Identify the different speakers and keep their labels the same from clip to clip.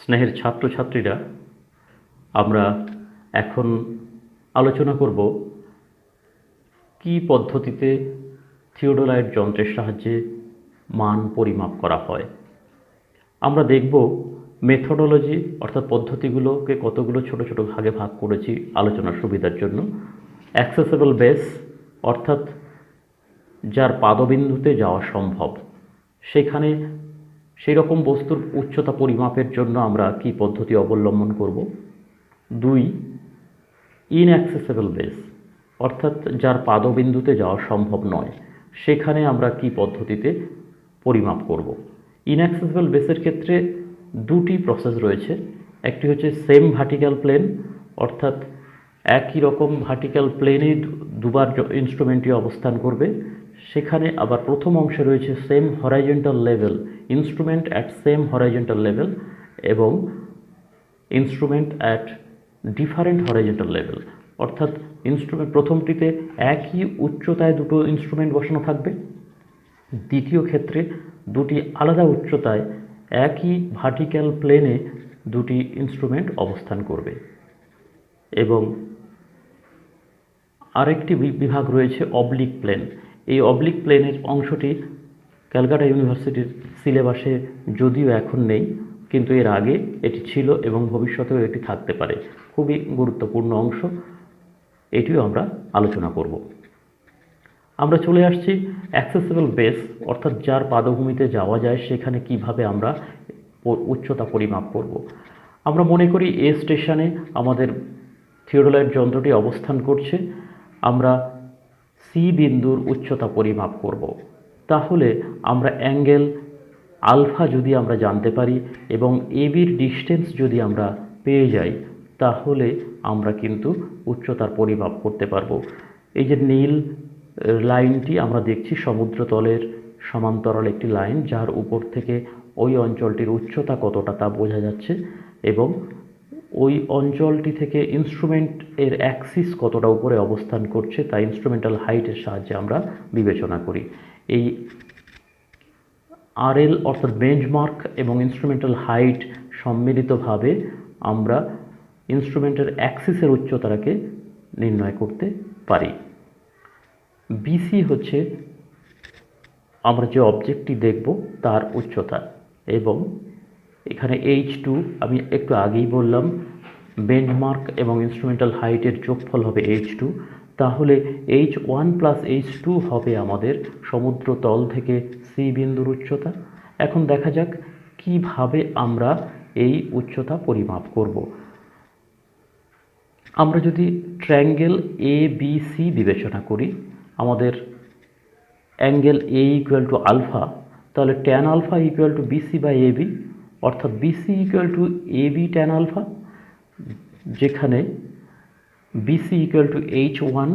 Speaker 1: স্নেহের ছাত্রছাত্রীরা, আমরা এখন আলোচনা করব কি পদ্ধতিতে থিওডোলাইট যন্ত্রের সাহায্যে মান পরিমাপ করা হয়। আমরা দেখব মেথোডোলজি অর্থাৎ পদ্ধতিগুলোকে কতগুলো ছোট ছোট ভাগে ভাগ করেছি আলোচনার সুবিধার জন্য। অ্যাক্সেসেবল বেস অর্থাৎ যার পাদবিন্দুতে যাওয়া সম্ভব, সেখানে সেই রকম বস্তুর উচ্চতা পরিমাপের জন্য আমরা কি পদ্ধতি অবলম্বন করব। 2, ইনঅ্যাক্সেসেবল বেস অর্থাৎ যার পাদবিন্দুতে যাওয়া সম্ভব নয়, সেখানে আমরা কি পদ্ধতিতে পরিমাপ করব। ইনঅ্যাক্সেসেবল বেসের ক্ষেত্রে দুটি প্রসেস রয়েছে। একটি হচ্ছে সেম ভার্টিক্যাল প্লেন, অর্থাৎ একই রকম ভার্টিক্যাল প্লেনে দুবার ইনস্ট্রুমেন্টটি অবস্থান করবে। সেখানে আবার প্রথম অংশে রয়েছে same horizontal level, instrument at same horizontal level এবং instrument at different horizontal level, অর্থাৎ ইনস্ট্রুমেন্ট প্রথমটিতে একই উচ্চতায় দুটো ইনস্ট্রুমেন্ট বসানো থাকবে, দ্বিতীয় ক্ষেত্রে দুটি আলাদা উচ্চতায় একই ভার্টিক্যাল প্লেনে দুটি ইনস্ট্রুমেন্ট অবস্থান করবে। এবং আরেকটি বিভাগ রয়েছে অবলিক প্লেন। এই অবলিক প্লেনের অংশটি ক্যালকাটা ইউনিভার্সিটির সিলেবাসে যদিও এখন নেই, কিন্তু এর আগে এটি ছিল এবং ভবিষ্যতেও এটি থাকতে পারে। খুবই গুরুত্বপূর্ণ অংশ, এটিও আমরা আলোচনা করব। আমরা চলে আসছি অ্যাক্সেসেবল বেস অর্থাৎ যার পাদভূমিতে যাওয়া যায় সেখানে কিভাবে আমরা উচ্চতা পরিমাপ করব। আমরা মনে করি এ স্টেশনে আমাদের থিওডোলাইট যন্ত্রটি অবস্থান করছে, আমরা সি বিন্দুর উচ্চতা পরিমাপ করব। তাহলে আমরা অ্যাঙ্গেল আলফা যদি আমরা জানতে পারি এবং এবির ডিস্টেন্স যদি আমরা পেয়ে যাই, তাহলে আমরা কিন্তু উচ্চতার পরিমাপ করতে পারবো। এই যে নীল লাইনটি আমরা দেখছি সমুদ্রতলের সমান্তরাল একটি লাইন, যার উপর থেকে ওই অঞ্চলটির উচ্চতা কতটা তা বোঝা যাচ্ছে এবং ওই অঞ্চলটি থেকে ইনস্ট্রুমেন্ট এর অ্যাক্সিস কতটা উপরে অবস্থান করছে তা ইনস্ট্রুমেন্টাল হাইটের সাহায্যে আমরা বিবেচনা করি। এই আরএল অর্থাৎ বেঞ্চমার্ক এবং ইনস্ট্রুমেন্টাল হাইট সম্মিলিতভাবে আমরা ইনস্ট্রুমেন্টের অ্যাক্সিসের উচ্চতাকে নির্ণয় করতে পারি। বিসি হচ্ছে আমরা যে অবজেক্টটি দেখব তার উচ্চতা, এবং এখানে H2 আমি একটু আগেই বললাম বেঞ্চমার্ক এবং ইনস্ট্রুমেন্টাল হাইটের যোগফল হবে H2, তাহলে H1 প্লাস H2 হবে আমাদের সমুদ্র তল থেকে সি বিন্দুর উচ্চতা। এখন দেখা যাক কিভাবে আমরা এই উচ্চতা পরিমাপ করব। আমরা যদি ট্রায়াঙ্গেল এ বি সি বিবেচনা করি, আমাদের angle A equal to alpha, তাহলে tan alpha equal to BC by AB, অর্থাৎ BC equal to AB tan alpha, যেখানে বিসি ইকুয়াল টু H1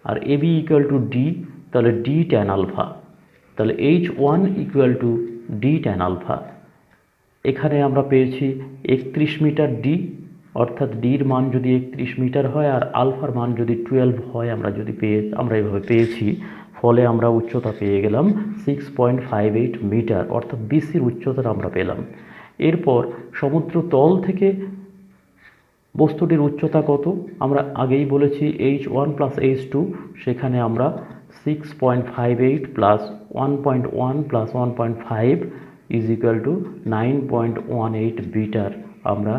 Speaker 1: আর এবি ইকুয়াল টু ডি, তাহলে ডি ট্যান আলফা, তাহলে H1 equal to D tan alpha. এখানে আমরা পেয়েছি 31 metre D, অর্থাৎ ডির মান যদি 31 মিটার হয় আর আলফার মান যদি 12 হয়, আমরা এভাবে পেয়েছি, ফলে আমরা উচ্চতা পেয়ে গেলাম 6.58 মিটার, অর্থাৎ বিসির উচ্চতা আমরা পেলাম। এরপর সমুদ্র তল থেকে বস্তুটির উচ্চতা কত আমরা আগেই বলেছি H1 প্লাস H2, সেখানে আমরা 6.58 plus 1.1 plus 1.5 is equal to 9.18 metre আমরা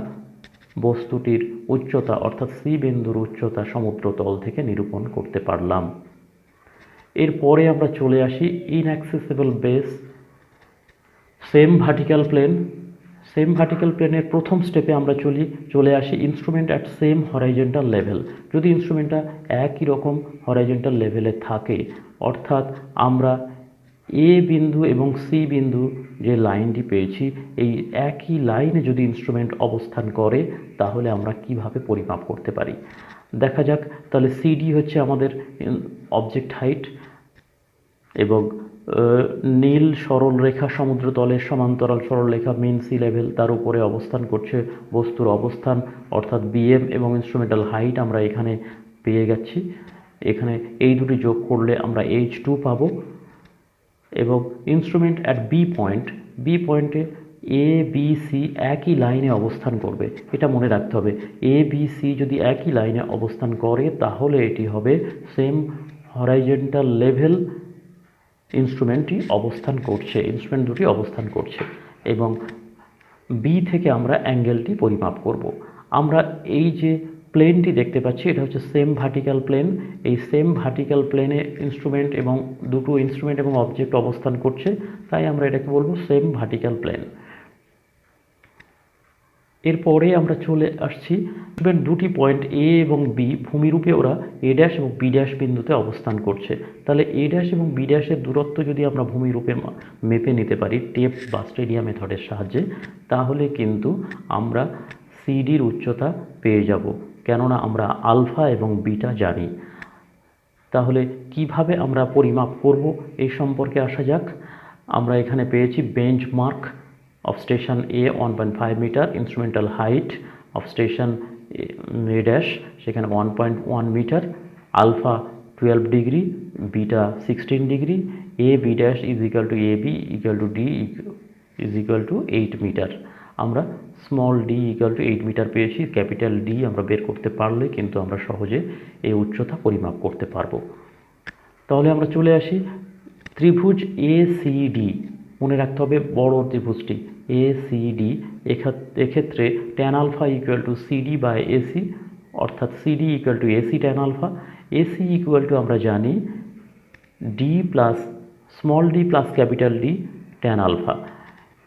Speaker 1: বস্তুটির উচ্চতা অর্থাৎ সি বিন্দুর উচ্চতা সমুদ্রতল থেকে নিরূপণ করতে পারলাম। এরপরে আমরা চলে আসি inaccessible base, same vertical plane. Same vertical প্লেনের প্রথম স্টেপে আমরা চলে আসি instrument at same horizontal level. যদি ইনস্ট্রুমেন্টটা একই রকম হরাইজন্টাল লেভেলে থাকে, অর্থাৎ আমরা এ বিন্দু এবং সি বিন্দু যে লাইনটি পেয়েছি, এই একই লাইনে যদি ইনস্ট্রুমেন্ট অবস্থান করে, তাহলে আমরা কিভাবে পরিমাপ করতে পারি দেখা যাক। তাহলে সিডি হচ্ছে আমাদের অবজেক্ট হাইট এবং নীল সরলরেখা সমুদ্রতলের সমান্তরাল সরলরেখা মিন সি লেভেল, তার উপরে অবস্থান করছে বস্তুর অবস্থান অর্থাৎ বিএম এবং ইনস্ট্রুমেন্টাল হাইট আমরা এখানে পেয়ে গেছি। এখানে এই দুটি যোগ করলে আমরা H2 পাবো। এবং ইনস্ট্রুমেন্ট অ্যাট বি পয়েন্টে এ বি সি একই লাইনে অবস্থান করবে, এটা মনে রাখতে হবে। এ বি সি যদি একই লাইনে অবস্থান করে তাহলে এটি হবে সেম হরাইজন্টাল লেভেল ইনস্ট্রুমেন্ট দুটি অবস্থান করছে এবং বি থেকে আমরা অ্যাঙ্গেলটি পরিমাপ করব। আমরা এই যে প্লেনটি দেখতে পাচ্ছি এটা হচ্ছে সেম ভার্টিক্যাল প্লেন। এই সেম ভার্টিক্যাল প্লেনে দুটো ইনস্ট্রুমেন্ট এবং অবজেক্ট অবস্থান করছে, তাই আমরা এটাকে বলবো সেম ভার্টিক্যাল প্লেন। এরপরে আমরা চলে আসছি দুটি পয়েন্ট এ এবং বি ভূমিরূপে ওরা এ ড্যাশ এবং বি ড্যাশ বিন্দুতে অবস্থান করছে। তাহলে এ ড্যাশ এবং বি ড্যাশের দূরত্ব যদি আমরা ভূমিরূপে মেপে নিতে পারি টেপ বা স্টেডিয়াম মেথডের সাহায্যে, তাহলে কিন্তু আমরা সিডির উচ্চতা পেয়ে যাব, কেননা আমরা আলফা এবং বিটা জানি। তাহলে কিভাবে আমরা পরিমাপ করব এই সম্পর্কে আসা যাক। আমরা এখানে পেয়েছি benchmark of station A 1.5 meter, instrumental height of station A dash সেখানে 1.1 metre, alpha 12 degree, beta 16 degree, A B dash is equal to A B equal to d is equal to 8 metre. আমরা small d equal to 8 metre পেয়েছি। Capital D আমরা বের করতে পারলে কিন্তু আমরা সহজে এই উচ্চতা পরিমাপ করতে পারবো। তাহলে আমরা চলে আসি ত্রিভুজ এ সি ডি। মনে রাখতে হবে বড় ত্রিভুজটি এ সি ডি, এক্ষেত্রে tan alpha equal to CD by AC, অর্থাৎ CD equal to AC tan alpha. AC equal to আমরা জানি d plus small d plus capital D tan alpha.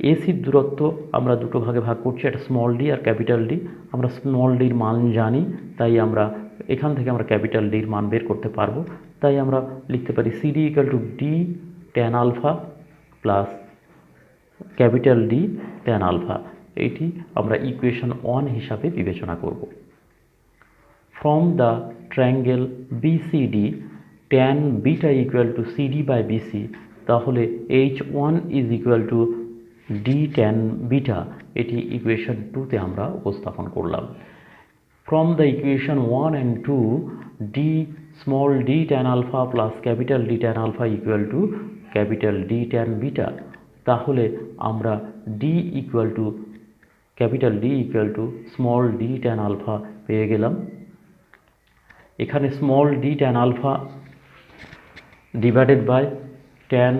Speaker 1: এসির দূরত্ব আমরা দুটো ভাগে ভাগ করছি, একটা স্মল ডি আর ক্যাপিটাল ডি। আমরা স্মল ডির মান জানি, তাই আমরা এখান থেকে আমরা ক্যাপিটাল ডির মান বের করতে পারবো। তাই আমরা লিখতে পারি CD equal to D tan alpha plus capital D tan alpha. এইটি আমরা ইকুয়েশন 1 হিসাবে বিবেচনা করব। From the triangle BCD tan beta equal to CD by BC, তাহলে H1 is equal to D tan beta, এটি ইকুয়েশন 2তে আমরা উপস্থাপন করলাম। From the equation 1 and 2 d small D tan alpha plus capital D tan alpha equal to capital D tan beta, তাহলে আমরা D equal to capital D equal to small D tan alpha পেয়ে গেলাম। এখানে small D tan alpha divided by tan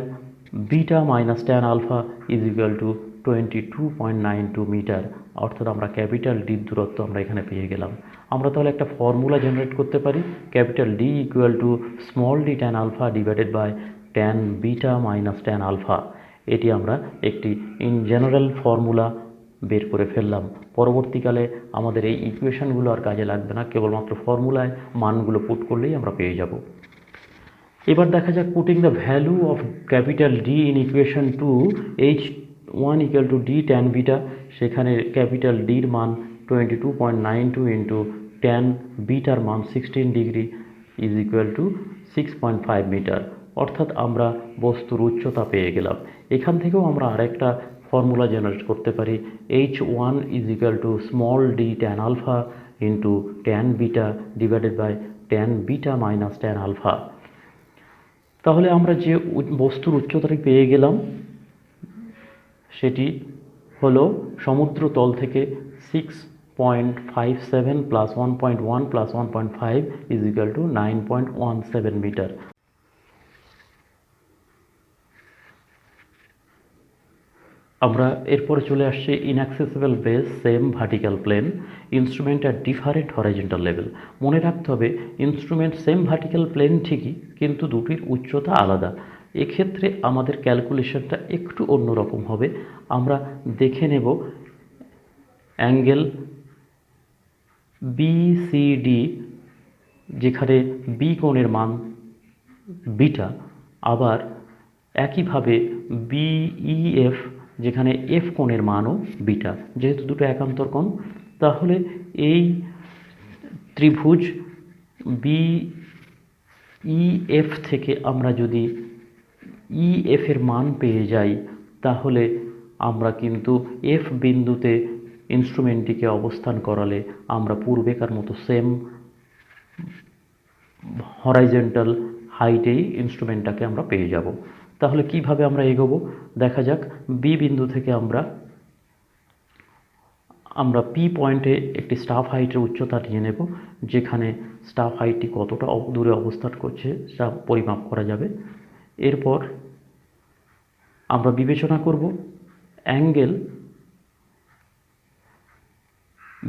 Speaker 1: beta minus tan alpha is equal to 22.92 metre, অর্থাৎ আমরা capital ডির দূরত্ব আমরা এখানে পেয়ে গেলাম। আমরা তাহলে একটা ফর্মুলা জেনারেট করতে পারি, capital D equal to small D tan alpha divided by tan beta minus tan alpha. এটি আমরা একটি ইন জেনারেল ফর্মুলা বের করে ফেললাম। পরবর্তীকালে আমাদের এই ইকুয়েশনগুলো আর কাজে লাগবে না, কেবলমাত্র ফর্মুলায় মানগুলো পুট করলেই আমরা পেয়ে যাব। এবার দেখা যাক putting the value of capital D in equation 2 H1 equal to D tan beta, সেখানে ক্যাপিটাল ডির মান 22.92 ইন্টু ট্যান বিটার মান 16 degree is equal to 6.5 metre, অর্থাৎ আমরা বস্তুর উচ্চতা পেয়ে গেলাম। এখান থেকেও আমরা আরেকটা ফর্মুলা জেনারেট করতে পারি, H1 is equal to small D tan alpha into tan beta divided by tan beta minus tan alpha. তাহলে আমরা যে বস্তুর উচ্চতাটি পেয়ে গেলাম সেটি হলো সমুদ্র তল থেকে 6.57 plus 1.1 plus 1.5 is equal to 9.17 metre. আমরা এরপরে চলে আসছি inaccessible base same vertical plane instrument at different horizontal level. মনে রাখতে হবে ইনস্ট্রুমেন্ট সেম ভার্টিক্যাল প্লেন ঠিকই, কিন্তু দুটির উচ্চতা আলাদা। এক্ষেত্রে আমাদের ক্যালকুলেশনটা একটু অন্যরকম হবে। আমরা দেখে নেব অ্যাঙ্গেল বিসিডি, যেখানে বি কোণের মান বিটা, আবার একইভাবে বিইএফ, যেখানে এফ কোণের মানও বিটা, যেহেতু দুটো একান্তর কোণ। তাহলে এই ত্রিভুজ বিইএফ থেকে আমরা যদি ইএফ এর মান পেয়ে যাই, তাহলে আমরা কিন্তু এফ বিন্দুতে ইনস্ট্রুমেন্টটিকে অবস্থান করালে আমরা পূর্বেকার মতো সেম হরাইজন্টাল হাইটেই ইনস্ট্রুমেন্টটাকে আমরা পেয়ে যাব। তাহলে কিভাবে আমরা এগোবো দেখা যাক। বি বিন্দু থেকে আমরা আমরা পি পয়েন্টে একটি স্টাফ হাইটের উচ্চতা নিয়ে নেব, যেখানে স্টাফ হাইটটি কতটা দূরে অবস্থান করছে তা পরিমাপ করা যাবে। এরপর আমরা বিবেচনা করব অ্যাঙ্গেল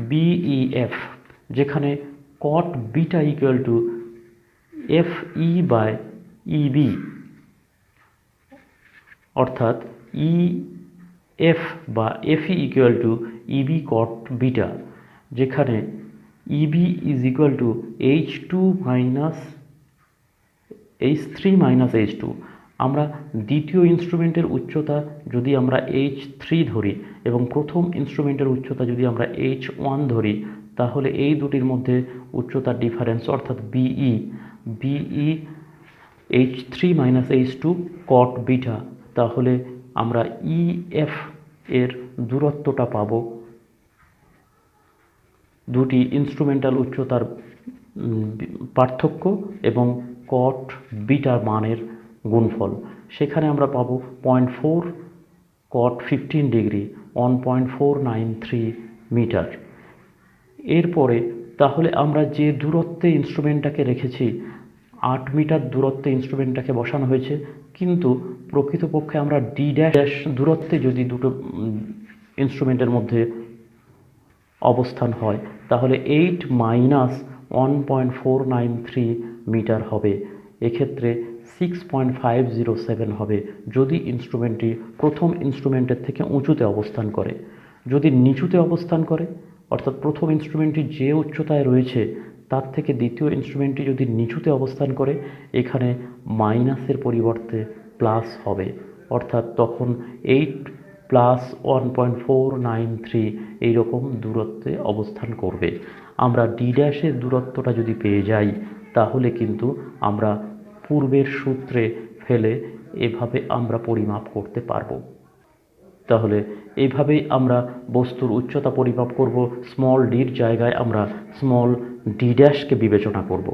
Speaker 1: বিইএফ, যেখানে cot beta equal to F E by EB, অর্থাৎ ই এফ বা FE equal to EB cot beta, যেখানে EB is equal to H2 minus H3 minus H2। আমরা দ্বিতীয় ইনস্ট্রুমেন্টের উচ্চতা যদি আমরা H3 ধরি এবং প্রথম ইনস্ট্রুমেন্টের উচ্চতা যদি আমরা H1 ধরি, তাহলে এই দুটির মধ্যে উচ্চতার ডিফারেন্স অর্থাৎ BE H3 minus H2 caught beta, তাহলে আমরা ইএফ এর দূরত্বটা পাব দুটি ইনস্ট্রুমেন্টাল উচ্চতার পার্থক্য এবং কট বিটার মানের গুণফল। সেখানে আমরা পাবো 0.4 কট 15 ডিগ্রি 1.493 মিটার। এরপরে তাহলে আমরা যে দূরত্বে ইনস্ট্রুমেন্টটাকে রেখেছি, 8 মিটার দূরত্বে ইনস্ট্রুমেন্টটাকে বসানো হয়েছে, কিন্তু প্রকৃতপক্ষে আমরা ডি ড্যাশ দূরত্বে যদি দুটো ইনস্ট্রুমেন্টের মধ্যে অবস্থান হয়, তাহলে 8 মাইনাস 1.493 মিটার হবে। এক্ষেত্রে 6.507 হবে যদি ইনস্ট্রুমেন্টটি প্রথম ইনস্ট্রুমেন্টের থেকে উঁচুতে অবস্থান করে। যদি নিচুতে অবস্থান করে, অর্থাৎ প্রথম ইনস্ট্রুমেন্টটি যে উচ্চতায় রয়েছে তার থেকে দ্বিতীয় ইনস্ট্রুমেন্টটি যদি নিচুতে অবস্থান করে, এখানে মাইনাসের পরিবর্তে প্লাস হবে, অর্থাৎ তখন 8 প্লাস 1.493 এইরকম দূরত্বে অবস্থান করবে। আমরা ডি ড্যাশের দূরত্বটা যদি পেয়ে যাই, তাহলে কিন্তু আমরা পূর্বের সূত্রে ফেলে এভাবে আমরা পরিমাপ করতে পারবো। তাহলে এইভাবেই আমরা বস্তুর উচ্চতা পরিমাপ করব। স্মল ডির জায়গায় আমরা স্মল ডি ড্যাশকে বিবেচনা করব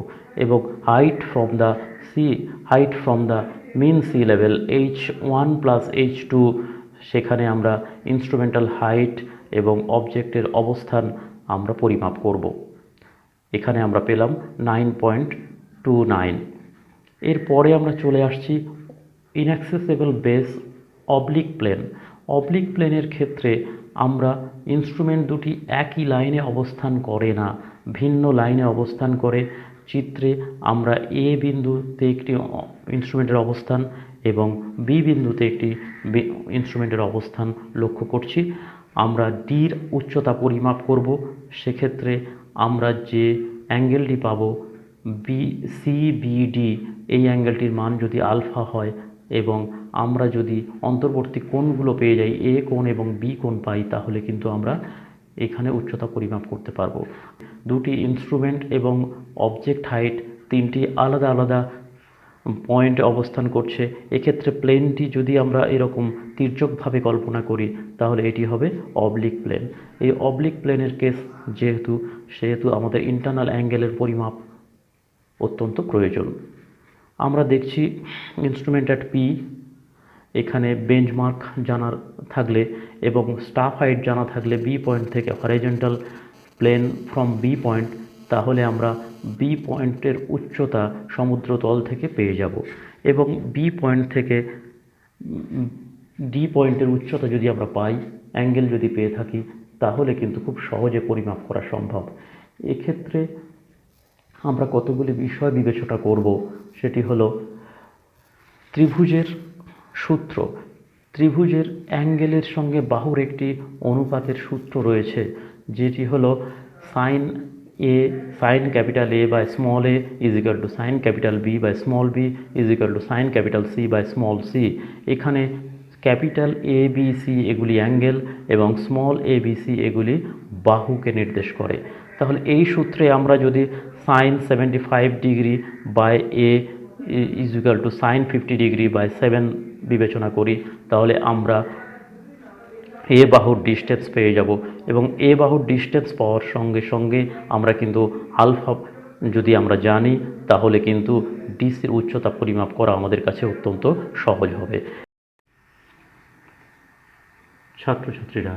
Speaker 1: এবং height from the mean sea level H1 plus H2, সেখানে আমরা ইনস্ট্রুমেন্টাল হাইট এবং অবজেক্টের অবস্থান আমরা পরিমাপ করব। এখানে আমরা পেলাম 9.29। এরপরে আমরা চলে আসছি ইনঅ্যাক্সেসেবল বেস অবলিক প্লেন। অবলিক প্লেনের ক্ষেত্রে আমরা ইনস্ট্রুমেন্ট দুটি একই লাইনে অবস্থান করে না, ভিন্ন লাইনে অবস্থান করে। চিত্রে আমরা এ বিন্দুতে একটি ইনস্ট্রুমেন্টের অবস্থান এবং বি বিন্দুতে একটি ইনস্ট্রুমেন্টের অবস্থান লক্ষ্য করছি। আমরা ডির উচ্চতা পরিমাপ করব। সেক্ষেত্রে আমরা যে অ্যাঙ্গেলটি পাব সিবিডি, এই অ্যাঙ্গেলটির মান যদি আলফা হয় এবং আমরা যদি অন্তর্বর্তী কোণগুলো পেয়ে যাই, এ কোণ এবং বি কোণ পাই, তাহলে কিন্তু আমরা এখানে উচ্চতা পরিমাপ করতে পারবো। দুটি ইনস্ট্রুমেন্ট এবং অবজেক্ট হাইট তিনটি আলাদা আলাদা পয়েন্টে অবস্থান করছে। এক্ষেত্রে প্লেনটি যদি আমরা এরকম তির্যকভাবে কল্পনা করি, তাহলে এটি হবে অবলিক প্লেন। এই অবলিক প্লেনের কেস সেহেতু আমাদের ইন্টারনাল অ্যাঙ্গেলের পরিমাপ অত্যন্ত প্রয়োজন। আমরা দেখছি ইনস্ট্রুমেন্ট অ্যাট পি, এখানে বেঞ্চমার্ক জানা থাকলে এবং স্টাফ হাইট জানা থাকলে বি পয়েন্ট থেকে horizontal plane from B point, তাহলে আমরা বি পয়েন্টের উচ্চতা সমুদ্রতল থেকে পেয়ে যাব এবং বি পয়েন্ট থেকে ডি পয়েন্টের উচ্চতা যদি আমরা পাই, অ্যাঙ্গেল যদি পেয়ে থাকি, তাহলে কিন্তু খুব সহজে পরিমাপ করা সম্ভব। এক্ষেত্রে আমরা কতগুলি বিষয় বিবেচনা করব। সেটি হলো ত্রিভুজের সূত্র। ত্রিভুজের অ্যাঙ্গেলের সঙ্গে বাহুর একটি অনুপাতের সূত্র রয়েছে, যেটি হলো sine capital A by small A is equal to sine capital B by small B is equal to sine capital C by small C. এখানে ক্যাপিটাল এ বি সি এগুলি অ্যাঙ্গেল এবং স্মল এ বি সি এগুলি বাহুকে নির্দেশ করে। তাহলে এই সূত্রে আমরা যদি sine 75 degree by A is equal to sine 50 degree by 7 বিবেচনা করি, তাহলে আমরা এ বাহুর ডিস্টেন্স পেয়ে যাব এবং এ বাহুর ডিস্টেন্স পাওয়ার সঙ্গে সঙ্গে আমরা কিন্তু আলফা যদি আমরা জানি, তাহলে কিন্তু ডিসির উচ্চতা পরিমাপ করা আমাদের কাছে অত্যন্ত সহজ হবে। ছাত্রছাত্রীরা,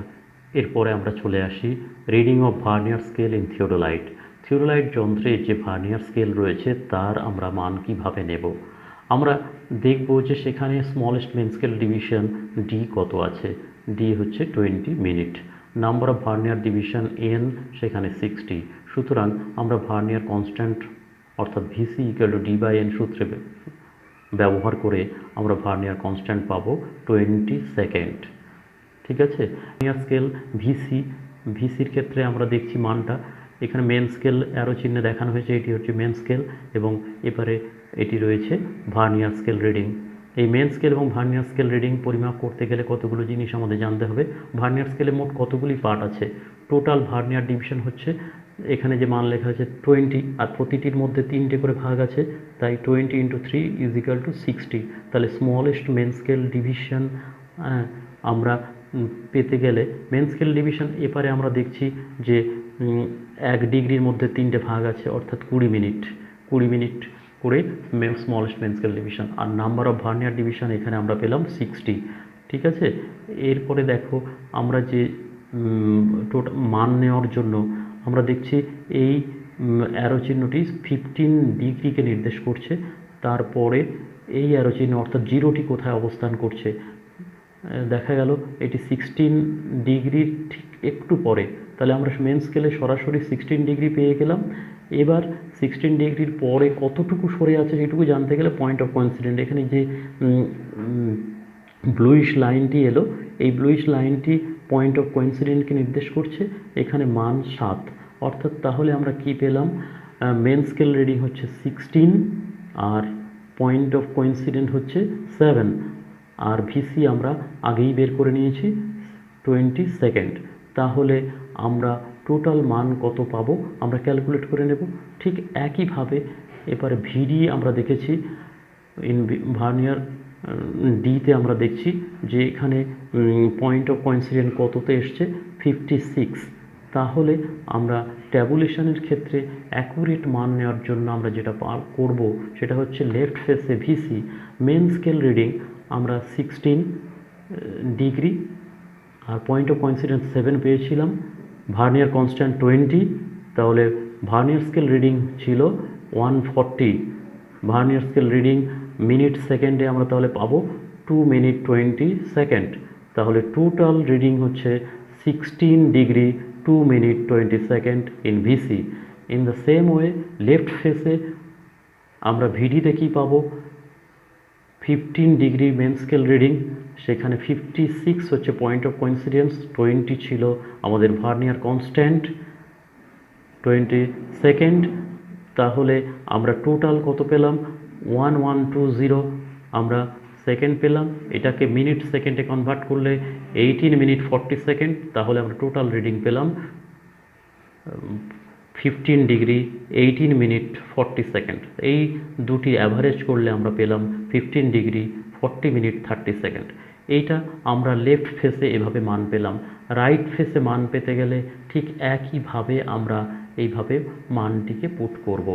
Speaker 1: এরপরে আমরা চলে আসি reading of vernier scale in theodolite. Theodolite যন্ত্রে যে ভার্নিয়ার স্কেল রয়েছে তার আমরা মান কিভাবে নেব। আমরা দেখব যে সেখানে smallest main scale division D কত আছে। ডি হচ্ছে 20 minute. Number of vernier division N সেখানে 60। সুতরাং আমরা ভার্নিয়ার কনস্ট্যান্ট অর্থাৎ VC equal to D by N সূত্রে ব্যবহার করে আমরা ভার্নিয়ার কনস্ট্যান্ট পাবো 20 সেকেন্ড। ঠিক আছে। ভার্নিয়ার স্কেল ভিসির ক্ষেত্রে আমরা দেখছি মানটা এখানে মেন স্কেল অ্যারো চিহ্নে দেখানো হয়েছে, এটি হচ্ছে মেন স্কেল এবং এবারে এটি রয়েছে ভার্নিয়ার স্কেল রিডিং। এই মেন স্কেল এবং ভার্নিয়ার স্কেল রিডিং পরিমাপ করতে গেলে কতগুলো জিনিস আমাদের জানতে হবে। ভার্নিয়ার স্কেলে মোট কতগুলি পার্ট আছে, টোটাল ভার্নিয়ার ডিভিশন হচ্ছে এখানে যে মান লেখা আছে 20, আর প্রতিটির মধ্যে 3টে করে ভাগ আছে, তাই 20 × 3 = 60। তাহলে স্মলেস্ট মেন স্কেল ডিভিশন আমরা পেতে গেলে মেন স্কেল ডিভিশন এপারে আমরা দেখছি যে 1 ডিগ্রির মধ্যে 3টে ভাগ আছে অর্থাৎ 20 মিনিট করে স্মলেস্ট মেন স্কেল ডিভিশন। আর নাম্বার অফ ভার্নিয়ার ডিভিশন এখানে আমরা পেলাম 60। ঠিক আছে। এরপরে দেখো আমরা যে টোটাল মান নেওয়ার জন্য আমরা দেখছি এই অ্যারো চিহ্নটি 15 ডিগ্রিকে নির্দেশ করছে। তারপরে এই অ্যারো চিহ্ন অর্থাৎ 0টি কোথায় অবস্থান করছে দেখা গেল এটি 16 ডিগ্রির ঠিক একটু পরে। তাহলে আমরা মেন স্কেলে সরাসরি 16 ডিগ্রি পেয়ে গেলাম। এবার 16 ডিগ্রির পরে কতটুকু সরে আছে সেটুকু জানতে গেলে পয়েন্ট অফ কোইন্সিডেন্ট, এখানে যে ব্লুইশ লাইনটি এলো, এই ব্লুইশ লাইনটি পয়েন্ট অফ কোইন্সিডেন্টকে নির্দেশ করছে। এখানে মান 7, অর্থাৎ তাহলে আমরা কি পেলাম, মেন স্কেল রিডিং হচ্ছে 16 আর পয়েন্ট অফ কোইন্সিডেন্ট হচ্ছে 7, আর ভিসি আমরা আগেই বের করে নিয়েছি 20 সেকেন্ড। তাহলে আমরা টোটাল মান কত পাবো আমরা ক্যালকুলেট করে নেব। ঠিক একইভাবে এবারে ভিডি আমরা দেখেছি ভার্নিয়ার ডিতে আমরা দেখছি যে এখানে পয়েন্ট অফ কোইন্সিডেন্ট কততে এসছে 56। তাহলে আমরা ট্যাবুলেশনের ক্ষেত্রে অ্যাকুরেট মান নেওয়ার জন্য আমরা যেটা করব সেটা হচ্ছে লেফট ফেসে ভিসি মেন স্কেল রিডিং আমরা 16 ডিগ্রি আর পয়েন্ট অফ কোইন্সিডেন্স 7 পেয়েছিলাম, ভার্নিয়ার কনস্ট্যান্ট 20, তাহলে ভার্নিয়ার স্কেল রিডিং ছিল 140। ভার্নিয়ার স্কেল রিডিং মিনিট সেকেন্ডে আমরা তাহলে পাবো 2 মিনিট 20 সেকেন্ড। তাহলে টোটাল রিডিং হচ্ছে 16 degree 2 minute 20 second in VC. In the same way left ফেসে আমরা ভিডিতে কী পাবো, 15 ডিগ্রি মেন স্কেল রিডিং, সেখানে 56 হচ্ছে পয়েন্ট অফ কোইন্সিডেন্স, 20 ছিল আমাদের ভার্নিয়ার কনস্ট্যান্ট 20 সেকেন্ড। তাহলে আমরা টোটাল কত পেলাম 1120 আমরা সেকেন্ড পেলাম। এটাকে মিনিট সেকেন্ডে কনভার্ট করলে 18 মিনিট 40 সেকেন্ড। তাহলে আমরা টোটাল রিডিং পেলাম 15 ডিগ্রি 18 মিনিট 40 সেকেন্ড। এই দুটি অ্যাভারেজ করলে আমরা পেলাম 15 ডিগ্রি 40 মিনিট 30 সেকেন্ড। এইটা আমরা লেফট ফেসে এভাবে মান পেলাম। রাইট ফেসে মান পেতে গেলে ঠিক একইভাবে আমরা এইভাবে মানটিকে পুট করব।